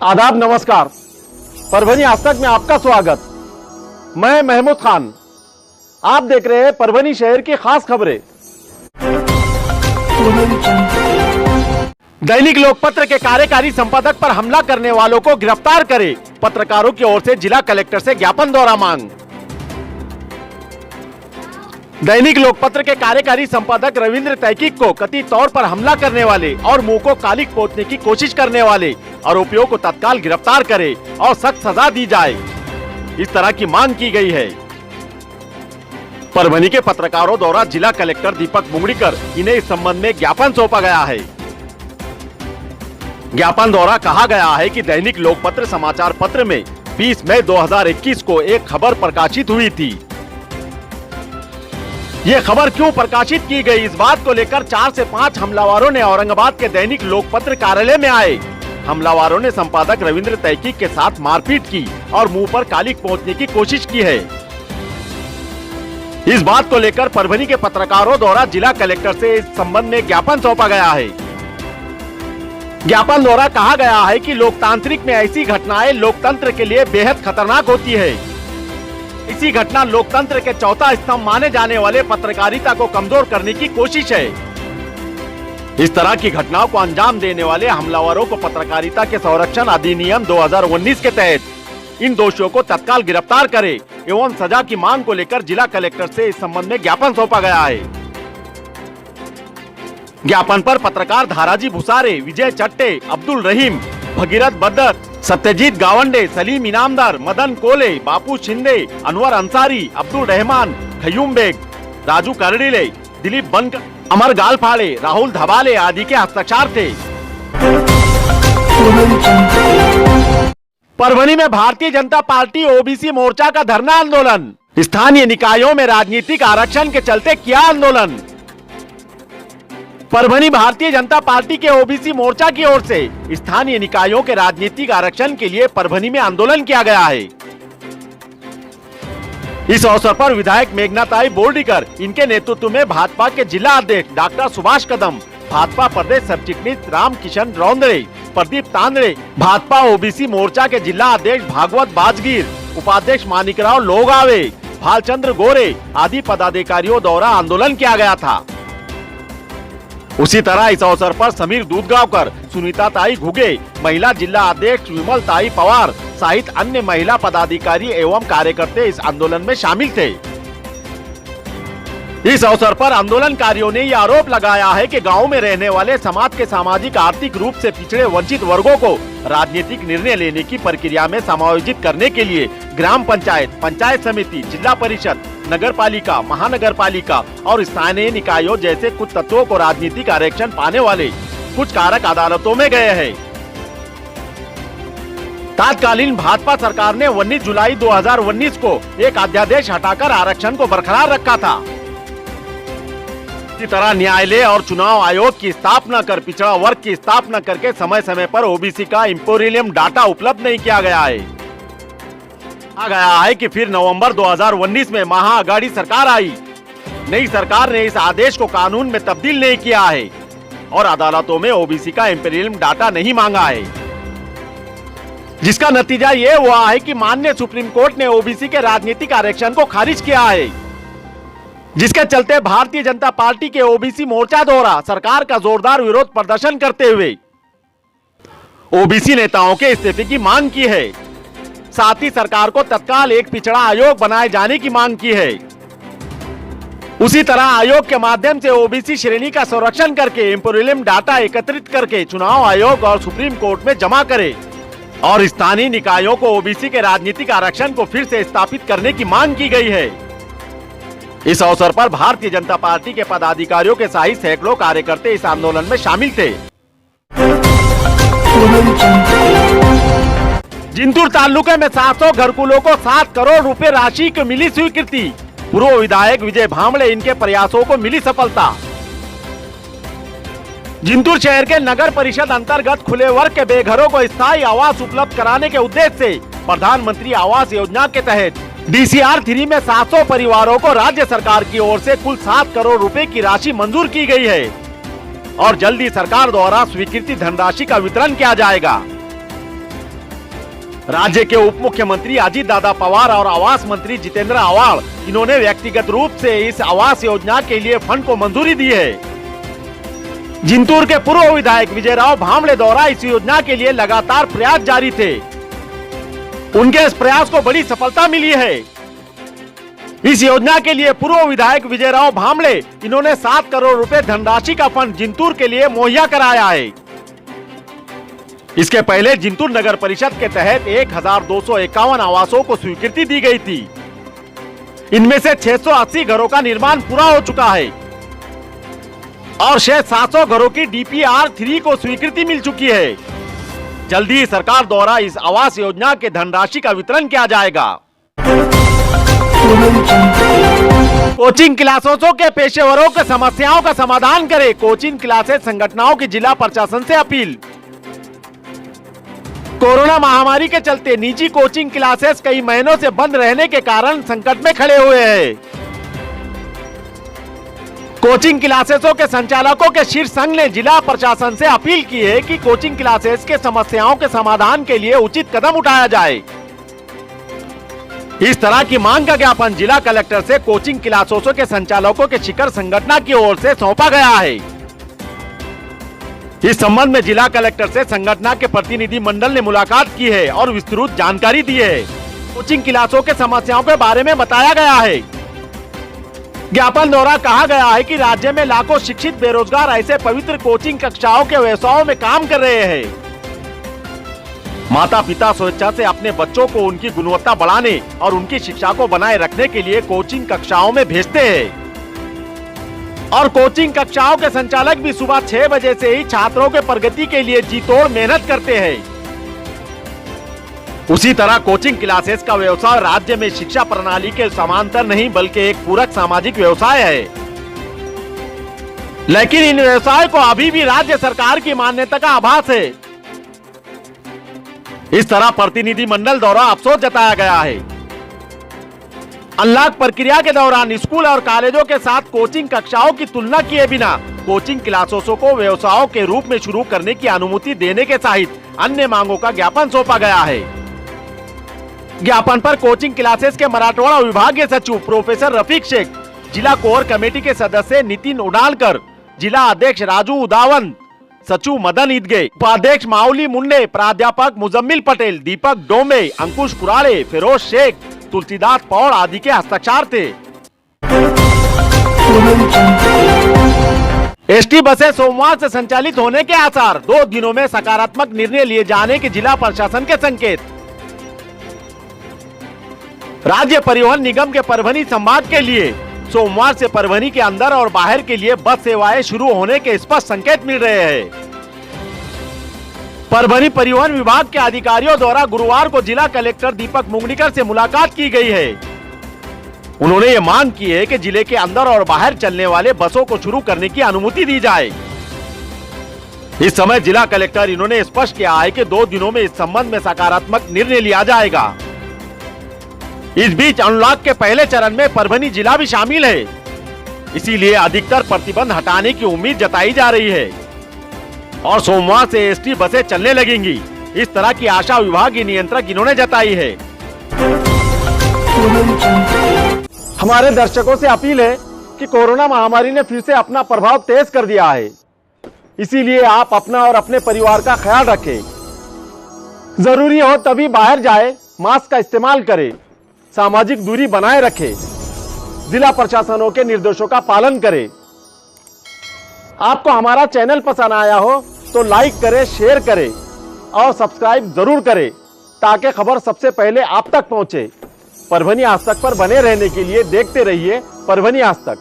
आदाब, नमस्कार। परभनी आज तक में आपका स्वागत। मैं महमूद खान। आप देख रहे हैं परभनी शहर की खास खबरें। दैनिक लोकपत्र के कार्यकारी संपादक पर हमला करने वालों को गिरफ्तार करे, पत्रकारों की ओर से जिला कलेक्टर से ज्ञापन द्वारा मांग। दैनिक लोकपत्र के कार्यकारी संपादक रविंद्र तहकीक को कथित तौर पर हमला करने वाले और मुंह को कालिक पोतने की कोशिश करने वाले आरोपियों को तत्काल गिरफ्तार करे और सख्त सजा दी जाए, इस तरह की मांग की गई है। परभनी के पत्रकारों द्वारा जिला कलेक्टर दीपक मुंगड़ीकर इन्हें इस संबंध में ज्ञापन सौंपा गया है। ज्ञापन द्वारा कहा गया है कि दैनिक लोकपत्र समाचार पत्र में 20 मई 2021 को एक खबर प्रकाशित हुई थी। ये खबर क्यों प्रकाशित की गई, इस बात को लेकर 4 से 5 हमलावरों ने औरंगाबाद के दैनिक लोकपत्र कार्यालय में आए। हमलावरों ने संपादक रविंद्र तहकीक के साथ मारपीट की और मुंह पर कालिक पोंछने की कोशिश की है। इस बात को लेकर परभनी के पत्रकारों द्वारा जिला कलेक्टर से इस संबंध में ज्ञापन सौंपा गया है। ज्ञापन द्वारा कहा गया है कि लोकतांत्रिक में ऐसी घटनाएं लोकतंत्र के लिए बेहद खतरनाक होती है। इसी घटना लोकतंत्र के चौथा स्तंभ माने जाने वाले पत्रकारिता को कमजोर करने की कोशिश है। इस तरह की घटनाओं को अंजाम देने वाले हमलावरों को पत्रकारिता के संरक्षण अधिनियम 2019 के तहत इन दोषियों को तत्काल गिरफ्तार करे एवं सजा की मांग को लेकर जिला कलेक्टर से इस संबंध में ज्ञापन सौंपा गया है। ज्ञापन पर पत्रकार धाराजी भुसारे, विजय चट्टे, अब्दुल रहीम, भगीरथ बद्दर, सत्यजीत गावंडे, सलीम इनामदार, मदन कोले, बापू शिंदे, अनवर अंसारी, अब्दुल रहमान, खयूम बेग, राजू करड़िले, दिलीप बनकर, अमर गालफाड़े, राहुल धबाले आदि के हस्ताक्षर थे। परभनी में भारतीय जनता पार्टी ओबीसी मोर्चा का धरना आंदोलन। स्थानीय निकायों में राजनीतिक आरक्षण के चलते किया आंदोलन। परभनी भारतीय जनता पार्टी के ओबीसी मोर्चा की ओर से स्थानीय निकायों के राजनीतिक आरक्षण के लिए परभनी में आंदोलन किया गया है। इस अवसर पर विधायक मेघनाताई बोर्डीकर, इनके नेतृत्व में भाजपा के जिला अध्यक्ष डॉक्टर सुभाष कदम, भाजपा प्रदेश सब चिटनीस राम किशन रौंदड़े, प्रदीप तांदड़े, भाजपा ओबीसी मोर्चा के जिला अध्यक्ष भागवत बाजगीर, उपाध्यक्ष मानिकराव लोगावे, भालचंद्र गोरे आदि पदाधिकारियों द्वारा आंदोलन किया गया था। उसी तरह इस अवसर पर समीर दूधगांवकर, सुनीता ताई घुगे, महिला जिला अध्यक्ष विमल ताई पवार सहित अन्य महिला पदाधिकारी एवं कार्यकर्ता इस आंदोलन में शामिल थे। इस अवसर पर आंदोलनकारियों ने यह आरोप लगाया है कि गांव में रहने वाले समाज के सामाजिक आर्थिक रूप से पिछड़े वंचित वर्गों को राजनीतिक निर्णय लेने की प्रक्रिया में समायोजित करने के लिए ग्राम पंचायत, पंचायत समिति, जिला परिषद, नगर पालिका, महानगर पालिका और स्थानीय निकायों जैसे कुछ तत्वों को राजनीतिक आरक्षण पाने वाले कुछ कारक अदालतों में गए हैं। तत्कालीन भाजपा सरकार ने 19 जुलाई 2019 को एक अध्यादेश हटाकर आरक्षण को बरकरार रखा था। इसी तरह न्यायालय और चुनाव आयोग की स्थापना कर पिछड़ा वर्ग की स्थापना करके समय समय पर ओबीसी का इंपोरियम डाटा उपलब्ध नहीं किया गया है। कहा गया है कि फिर नवंबर 2019 में महाअघाड़ी सरकार आई। नई सरकार ने इस आदेश को कानून में तब्दील नहीं किया है और अदालतों में ओबीसी का इंपोरियम डाटा नहीं मांगा है, जिसका नतीजा ये हुआ है कि माननीय सुप्रीम कोर्ट ने ओबीसी के राजनीतिक आरक्षण को खारिज किया है, जिसके चलते भारतीय जनता पार्टी के ओबीसी मोर्चा द्वारा सरकार का जोरदार विरोध प्रदर्शन करते हुए ओबीसी नेताओं के इस्तीफे की मांग की है। साथ ही सरकार को तत्काल एक पिछड़ा आयोग बनाए जाने की मांग की है। उसी तरह आयोग के माध्यम से ओबीसी श्रेणी का संरक्षण करके इंपोरियम डाटा एकत्रित करके चुनाव आयोग और सुप्रीम कोर्ट में जमा करे और स्थानीय निकायों को ओबीसी के राजनीतिक आरक्षण को फिर से स्थापित करने की मांग की गई है। इस अवसर पर भारतीय जनता पार्टी के पदाधिकारियों के सहित सैकड़ों कार्यकर्ता इस आंदोलन में शामिल थे। जिंतूर तालुके में 700 घरकुलों को 7 करोड़ रुपए राशि की मिली स्वीकृति। पूर्व विधायक विजय भांबड़े, इनके प्रयासों को मिली सफलता। जिंतूर शहर के नगर परिषद अंतर्गत खुले वर्ग के बेघरों को स्थायी आवास उपलब्ध कराने के उद्देश्य से प्रधानमंत्री आवास योजना के तहत DCR3 में 700 परिवारों को राज्य सरकार की ओर से कुल 7 करोड़ रुपए की राशि मंजूर की गई है और जल्दी सरकार द्वारा स्वीकृति धनराशि का वितरण किया जाएगा। राज्य के उप मुख्यमंत्री अजीत दादा पवार और आवास मंत्री जितेंद्र आव्हाड, इन्होंने व्यक्तिगत रूप से इस आवास योजना के लिए फंड को मंजूरी दी है। जिंतूर के पूर्व विधायक विजयराव भामले द्वारा इस योजना के लिए लगातार प्रयास जारी थे। उनके इस प्रयास को बड़ी सफलता मिली है। इस योजना के लिए पूर्व विधायक विजयराव भामले, इन्होंने 7 करोड़ रुपए धनराशि का फंड जिंतूर के लिए मुहैया कराया है। इसके पहले जिंतूर नगर परिषद के तहत 1251 आवासों को स्वीकृति दी गई थी। इनमें से 680 घरों का निर्माण पूरा हो चुका है और शेष 700 घरों की DPR 3 को स्वीकृति मिल चुकी है। जल्दी ही सरकार द्वारा इस आवास योजना के धनराशि का वितरण किया जाएगा। कोचिंग क्लासों के पेशेवरों के समस्याओं का समाधान करे, कोचिंग क्लासेस संगठनों की जिला प्रशासन से अपील। कोरोना महामारी के चलते निजी कोचिंग क्लासेस कई महीनों से बंद रहने के कारण संकट में खड़े हुए हैं। कोचिंग क्लासेसों के संचालकों के शीर्ष संघ ने जिला प्रशासन से अपील की है कि कोचिंग क्लासेस के समस्याओं के समाधान के लिए उचित कदम उठाया जाए। इस तरह की मांग का ज्ञापन जिला कलेक्टर से कोचिंग क्लासों के संचालकों के शिखर संगठन की ओर से सौंपा गया है। इस संबंध में जिला कलेक्टर से संगठन के प्रतिनिधि मंडल ने मुलाकात की है और विस्तृत जानकारी दी है। कोचिंग क्लासों के समस्याओं के बारे में बताया गया है। ज्ञापन द्वारा कहा गया है कि राज्य में लाखों शिक्षित बेरोजगार ऐसे पवित्र कोचिंग कक्षाओं के व्यवसायों में काम कर रहे हैं। माता पिता स्वेच्छा से अपने बच्चों को उनकी गुणवत्ता बढ़ाने और उनकी शिक्षा को बनाए रखने के लिए कोचिंग कक्षाओं में भेजते हैं और कोचिंग कक्षाओं के संचालक भी सुबह 6 बजे से ही छात्रों के प्रगति के लिए जी तोड़ मेहनत करते हैं। उसी तरह कोचिंग क्लासेस का व्यवसाय राज्य में शिक्षा प्रणाली के समांतर नहीं बल्कि एक पूरक सामाजिक व्यवसाय है, लेकिन इन व्यवसाय को अभी भी राज्य सरकार की मान्यता का आभास है। इस तरह प्रतिनिधि मंडल द्वारा अफसोस जताया गया है। अनलॉक प्रक्रिया के दौरान स्कूल और कॉलेजों के साथ कोचिंग कक्षाओं की तुलना किए बिना कोचिंग क्लासों को व्यवसायों के रूप में शुरू करने की अनुमति देने के सहित अन्य मांगों का ज्ञापन सौंपा गया है। ज्ञापन पर कोचिंग क्लासेस के मराठवाड़ा विभागीय सचिव प्रोफेसर रफीक शेख, जिला कोर कमेटी के सदस्य नितिन उडालकर, जिला अध्यक्ष राजू उदावन, सचिव मदन ईदगे, उपाध्यक्ष माउली मुंडे, प्राध्यापक मुजम्मिल पटेल, दीपक डोमे, अंकुश कुराड़े, फिरोज शेख, तुलसीदास पौड़ आदि के हस्ताक्षर थे। एसटी बसें सोमवार से संचालित होने के आसार, 2 दिनों में सकारात्मक निर्णय लिए जाने के जिला प्रशासन के संकेत। राज्य परिवहन निगम के परभनी संभाग के लिए सोमवार से परभनी के अंदर और बाहर के लिए बस सेवाएं शुरू होने के स्पष्ट संकेत मिल रहे हैं। परभनी परिवहन विभाग के अधिकारियों द्वारा गुरुवार को जिला कलेक्टर दीपक मुंगनीकर से मुलाकात की गई है। उन्होंने ये मांग की है कि जिले के अंदर और बाहर चलने वाले बसों को शुरू करने की अनुमति दी जाए। इस समय जिला कलेक्टर इन्होंने स्पष्ट किया है कि 2 दिनों में इस संबंध में सकारात्मक निर्णय लिया जाएगा। इस बीच अनलॉक के पहले चरण में परभनी जिला भी शामिल है, इसीलिए अधिकतर प्रतिबंध हटाने की उम्मीद जताई जा रही है और सोमवार से एसटी बसें चलने लगेंगी। इस तरह की आशा विभागीय नियंत्रक इन्होंने जताई है। हमारे दर्शकों से अपील है कि कोरोना महामारी ने फिर से अपना प्रभाव तेज कर दिया है, इसीलिए आप अपना और अपने परिवार का ख्याल रखें। जरूरी हो तभी बाहर जाए, मास्क का इस्तेमाल करें, सामाजिक दूरी बनाए रखें, जिला प्रशासनों के निर्देशों का पालन करें। आपको हमारा चैनल पसंद आया हो तो लाइक करें, शेयर करें और सब्सक्राइब जरूर करें ताकि खबर सबसे पहले आप तक पहुंचे। परभनी आज तक पर बने रहने के लिए देखते रहिए परभनी आज तक।